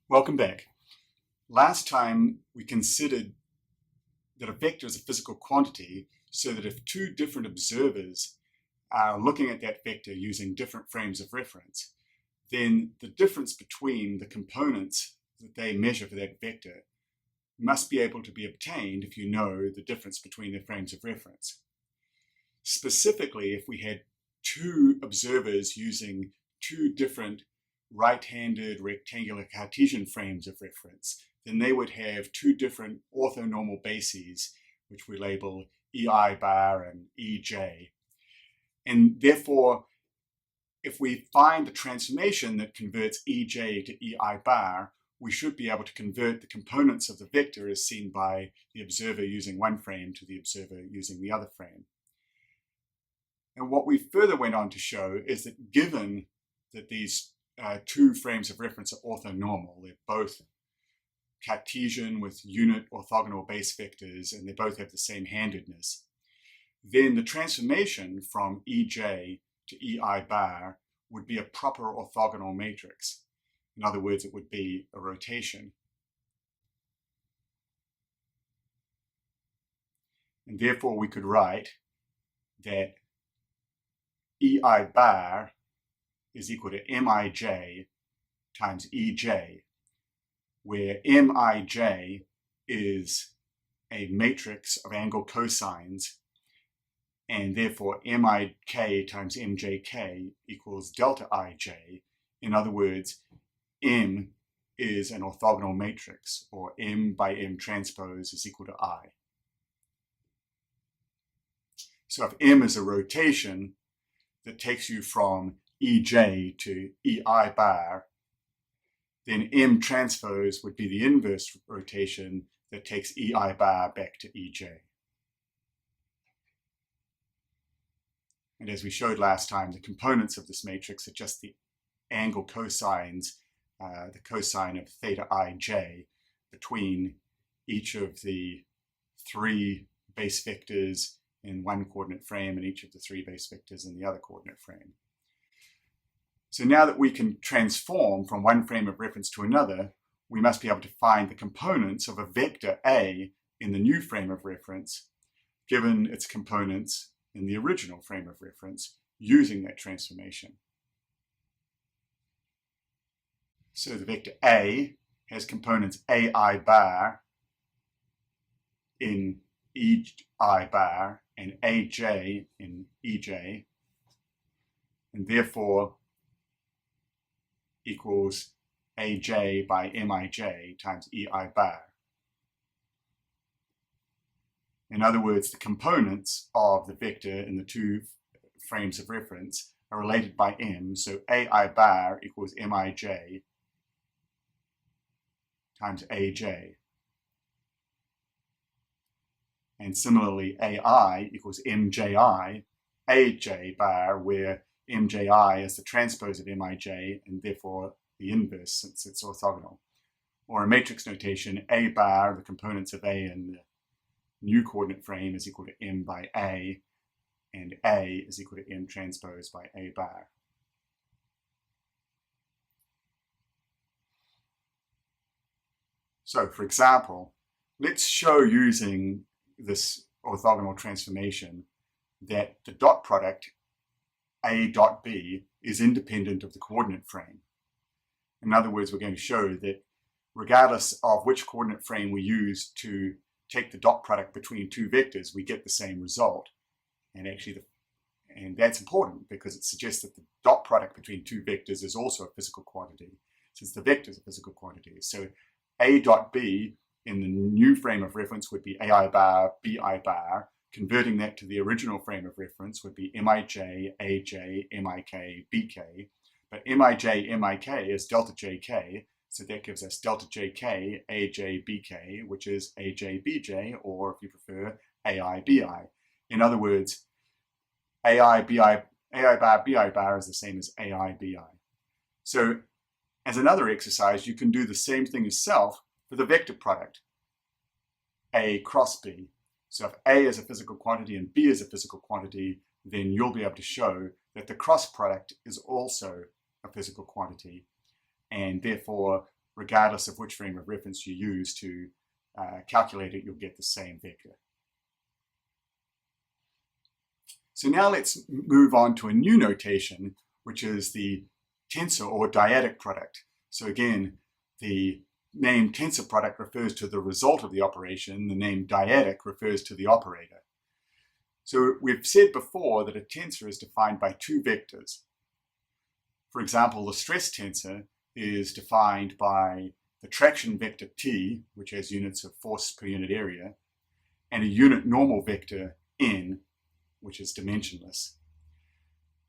Welcome back. Last time we considered that a vector is a physical quantity, so that if two different observers are looking at that vector using different frames of reference, then the difference between the components that they measure for that vector must be able to be obtained if you know the difference between their frames of reference. Specifically, if we had two observers using two different right-handed rectangular Cartesian frames of reference, then they would have two different orthonormal bases, which we label EI bar and EJ. And therefore, if we find the transformation that converts EJ to EI bar, we should be able to convert the components of the vector as seen by the observer using one frame to the observer using the other frame. And what we further went on to show is that given that these two frames of reference are orthonormal, they're both Cartesian with unit orthogonal base vectors, and they both have the same handedness, then the transformation from EJ to EI bar would be a proper orthogonal matrix. In other words, it would be a rotation. And therefore we could write that EI bar is equal to Mij times Ej, where Mij is a matrix of angle cosines, and therefore Mik times Mjk equals delta Ij. In other words, M is an orthogonal matrix, or M by M transpose is equal to I. So if M is a rotation that takes you from Ej to EI bar, then M transpose would be the inverse rotation that takes EI bar back to Ej. And as we showed last time, the components of this matrix are just the angle cosines, the cosine of theta ij between each of the three base vectors in one coordinate frame and each of the three base vectors in the other coordinate frame. So now that we can transform from one frame of reference to another, we must be able to find the components of a vector A in the new frame of reference, given its components in the original frame of reference, using that transformation. So the vector A has components AI bar in EI bar and AJ in EJ, and therefore equals Aj by Mij times EI bar. In other words, the components of the vector in the two frames of reference are related by M, so AI bar equals Mij times Aj. And similarly, AI equals Mji, Aj bar, where Mji is the transpose of Mij and therefore the inverse since it's orthogonal. Or in matrix notation, A bar, the components of A in the new coordinate frame, is equal to M by A, and A is equal to M transpose by A bar. So for example, let's show using this orthogonal transformation that the dot product A dot B is independent of the coordinate frame. In other words, we're going to show that regardless of which coordinate frame we use to take the dot product between two vectors, we get the same result. And actually, that's important because it suggests that the dot product between two vectors is also a physical quantity, since the vector is a physical quantity. So A dot B in the new frame of reference would be AI bar, BI bar. Converting that to the original frame of reference would be Mij, Aj, Mik, Bk. But Mij, Mik is delta Jk, so that gives us delta Jk, Aj, Bk, which is Aj, Bj, or if you prefer, Ai, Bi. In other words, Ai bar, Bi bar is the same as Ai, Bi. So as another exercise, you can do the same thing yourself for the vector product, A cross B. So if A is a physical quantity and B is a physical quantity, then you'll be able to show that the cross product is also a physical quantity. And therefore, regardless of which frame of reference you use to calculate it, you'll get the same vector. So now let's move on to a new notation, which is the tensor or dyadic product. So again, the name tensor product refers to the result of the operation. The name dyadic refers to the operator. So we've said before that a tensor is defined by two vectors. For example, the stress tensor is defined by the traction vector t, which has units of force per unit area, and a unit normal vector n, which is dimensionless.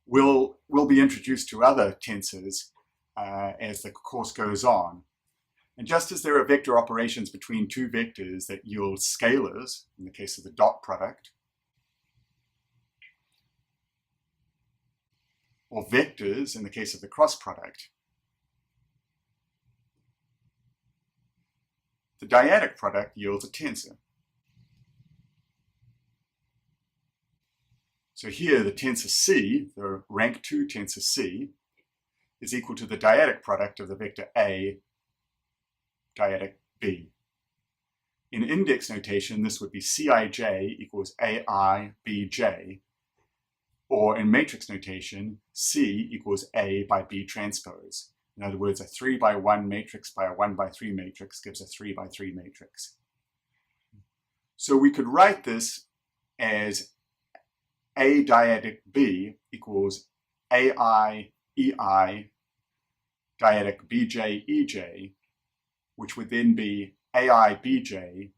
We'll be introduced to other tensors as the course goes on. And just as there are vector operations between two vectors that yield scalars, in the case of the dot product, or vectors in the case of the cross product, the dyadic product yields a tensor. So here the tensor C, the rank 2 tensor C, is equal to the dyadic product of the vector A, dyadic B. In index notation, this would be Cij equals AI Bj, or in matrix notation, C equals A by B transpose. In other words, a 3 by 1 matrix by a 1 by 3 matrix gives a 3 by 3 matrix. So we could write this as A dyadic B equals AI EI dyadic Bj Ej, which would then be AI Bj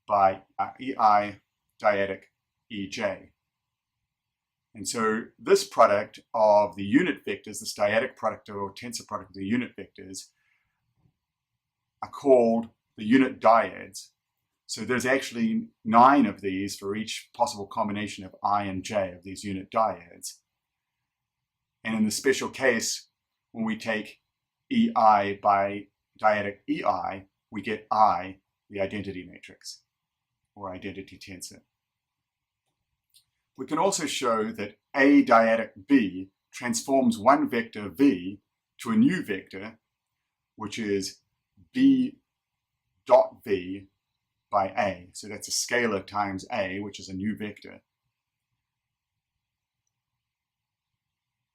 by EI dyadic Ej. And so this product of the unit vectors, this dyadic product or tensor product of the unit vectors, are called the unit dyads. So there's actually 9 of these for each possible combination of I and j of these unit dyads. And in the special case, when we take EI by dyadic EI, we get I, the identity matrix, or identity tensor. We can also show that A dyadic B transforms one vector V to a new vector, which is B dot V by A. So that's a scalar times A, which is a new vector.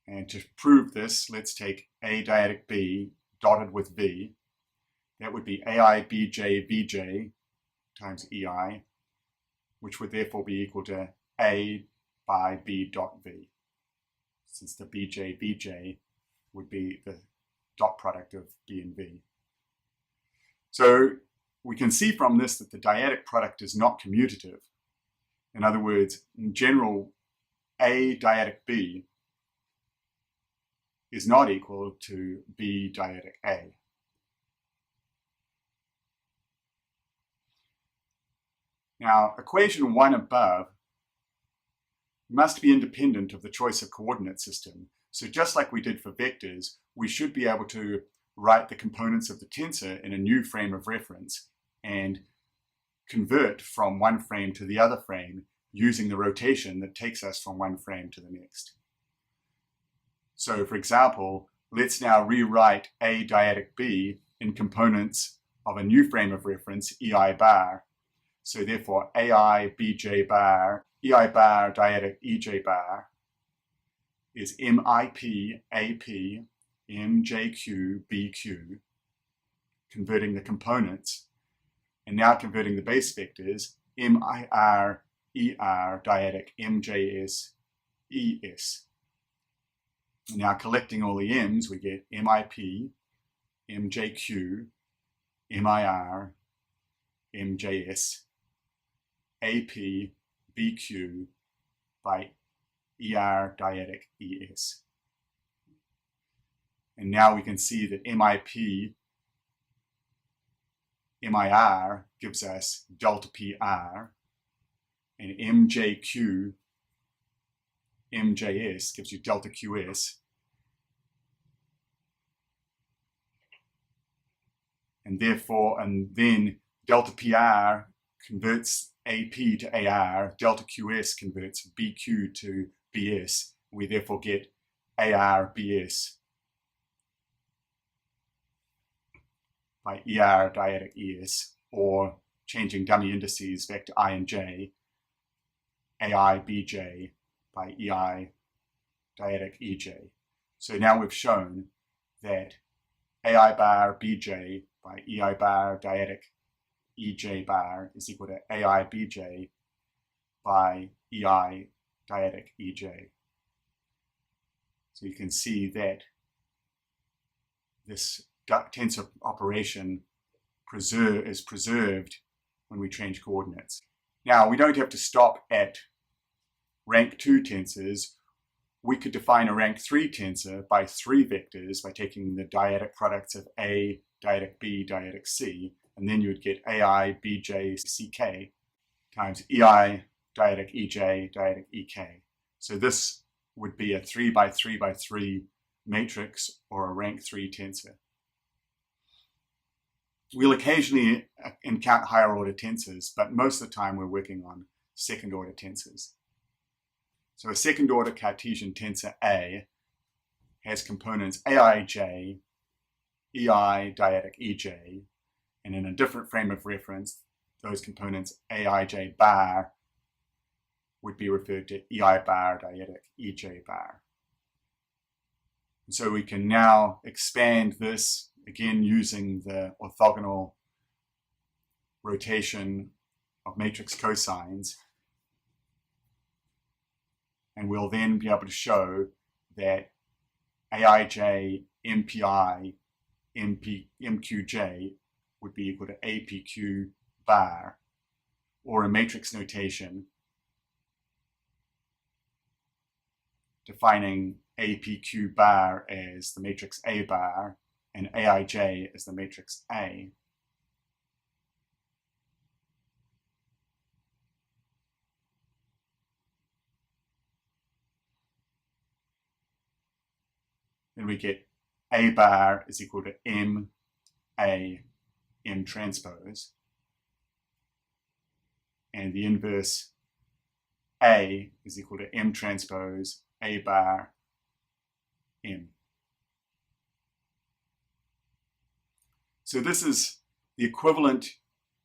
And to prove this, let's take A dyadic B dotted with V. That would be AI Bj Vj times EI, which would therefore be equal to A by B dot V, since the Bj Vj would be the dot product of B and V. So we can see from this that the dyadic product is not commutative. In other words, in general, A dyadic B is not equal to B dyadic A. Now, equation 1 above must be independent of the choice of coordinate system. So just like we did for vectors, we should be able to write the components of the tensor in a new frame of reference and convert from one frame to the other frame using the rotation that takes us from one frame to the next. So for example, let's now rewrite A dyadic B in components of a new frame of reference, EI bar. So therefore, AI Bj bar, EI bar dyadic Ej bar is MIP AP MJQ BQ, converting the components, and now converting the base vectors, MIR ER dyadic MJS ES. And now collecting all the m's, we get MIP, MJQ, MIR, MJS, AP, BQ by ER dyadic ES. And now we can see that MIP, MIR gives us delta PR, and MJQ, MJS gives you delta QS. And therefore, and then delta PR converts AP to AR, delta QS converts BQ to BS. We therefore get AR BS. by ER dyadic ES, or changing dummy indices vector I and J, AI BJ by EI dyadic EJ. So now we've shown that AI bar BJ by EI bar dyadic EJ bar is equal to AI BJ by EI dyadic EJ. So you can see that this tensor operation is preserved when we change coordinates. Now, we don't have to stop at rank 2 tensors. We could define a rank 3 tensor by 3 vectors by taking the dyadic products of A, dyadic B, dyadic C, and then you would get AI, BJ, CK times EI, dyadic EJ, dyadic EK. So this would be a 3 by 3 by 3 matrix or a rank 3 tensor. We'll occasionally encounter higher order tensors, but most of the time we're working on second order tensors. So a second order Cartesian tensor A has components Aij, EI dyadic EJ, and in a different frame of reference, those components Aij bar would be referred to EI bar dyadic EJ bar. And so we can now expand this, again using the orthogonal rotation of matrix cosines, and we'll then be able to show that Aij MPI MQJ would be equal to APQ bar, or in matrix notation, defining APQ bar as the matrix A bar and Aij as the matrix A. Then we get A bar is equal to M, A, M transpose. And the inverse A is equal to M transpose, A bar, M. So this is the equivalent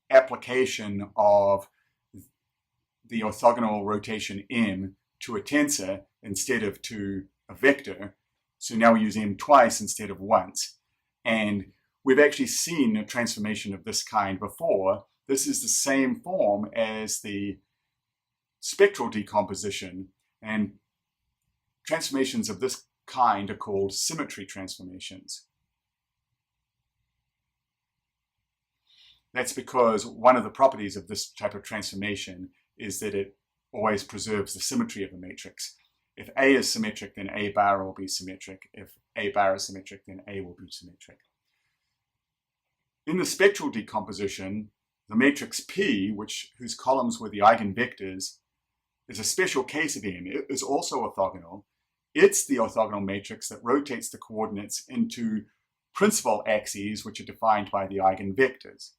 application of the orthogonal rotation M to a tensor instead of to a vector. So now we use M twice instead of once. And we've actually seen a transformation of this kind before. This is the same form as the spectral decomposition, and transformations of this kind are called symmetry transformations. That's because one of the properties of this type of transformation is that it always preserves the symmetry of a matrix. If A is symmetric, then A bar will be symmetric. If A bar is symmetric, then A will be symmetric. In the spectral decomposition, the matrix P, whose columns were the eigenvectors, is a special case of M. It is also orthogonal. It's the orthogonal matrix that rotates the coordinates into principal axes, which are defined by the eigenvectors,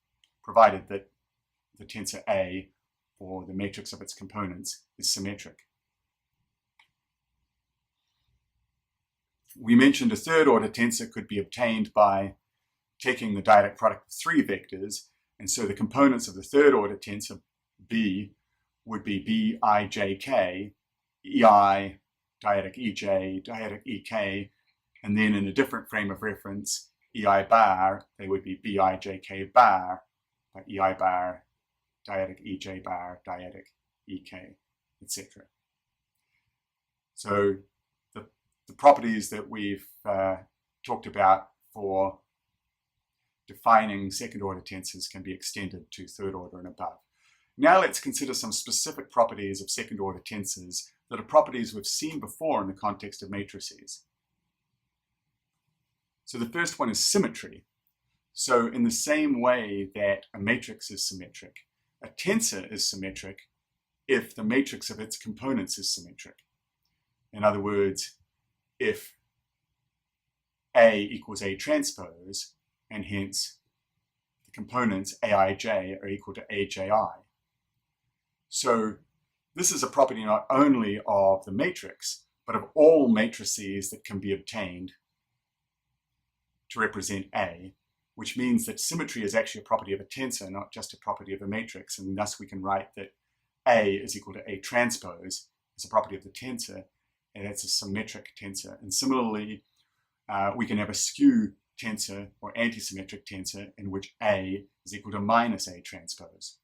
provided that the tensor A, or the matrix of its components, is symmetric. We mentioned a third order tensor could be obtained by taking the dyadic product of 3 vectors, and so the components of the third order tensor B would be Bijk, EI, dyadic EJ, dyadic EK, and then in a different frame of reference, EI bar, they would be Bijk bar by EI bar, dyadic EJ bar, dyadic EK, etc. So the properties that we've talked about for defining second order tensors can be extended to third order and above. Now let's consider some specific properties of second order tensors that are properties we've seen before in the context of matrices. So the first one is symmetry. So in the same way that a matrix is symmetric, a tensor is symmetric if the matrix of its components is symmetric. In other words, if A equals A transpose, and hence the components Aij are equal to Aji. So this is a property not only of the matrix, but of all matrices that can be obtained to represent A. which means that symmetry is actually a property of a tensor, not just a property of a matrix. And thus we can write that A is equal to A transpose as a property of the tensor, and it's a symmetric tensor. And similarly, we can have a skew tensor or antisymmetric tensor in which A is equal to minus A transpose.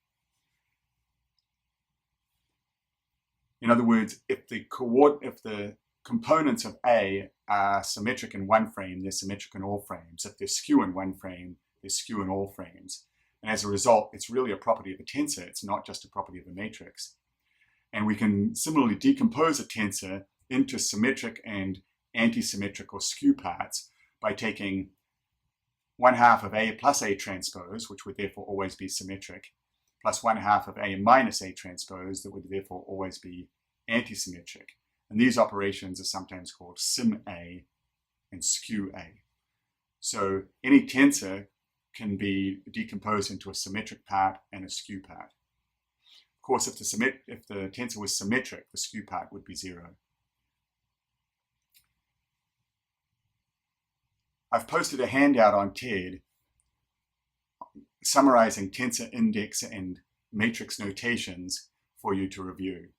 In other words, if the components of A are symmetric in one frame, they're symmetric in all frames. If they're skew in one frame, they're skew in all frames. And as a result, it's really a property of a tensor. It's not just a property of a matrix. And we can similarly decompose a tensor into symmetric and antisymmetric or skew parts by taking 1/2 of A plus A transpose, which would therefore always be symmetric, plus 1/2 of A minus A transpose, that would therefore always be antisymmetric. And these operations are sometimes called sim A and skew A. So any tensor can be decomposed into a symmetric part and a skew part. Of course, if the tensor was symmetric, the skew part would be 0. I've posted a handout on TED summarizing tensor index and matrix notations for you to review.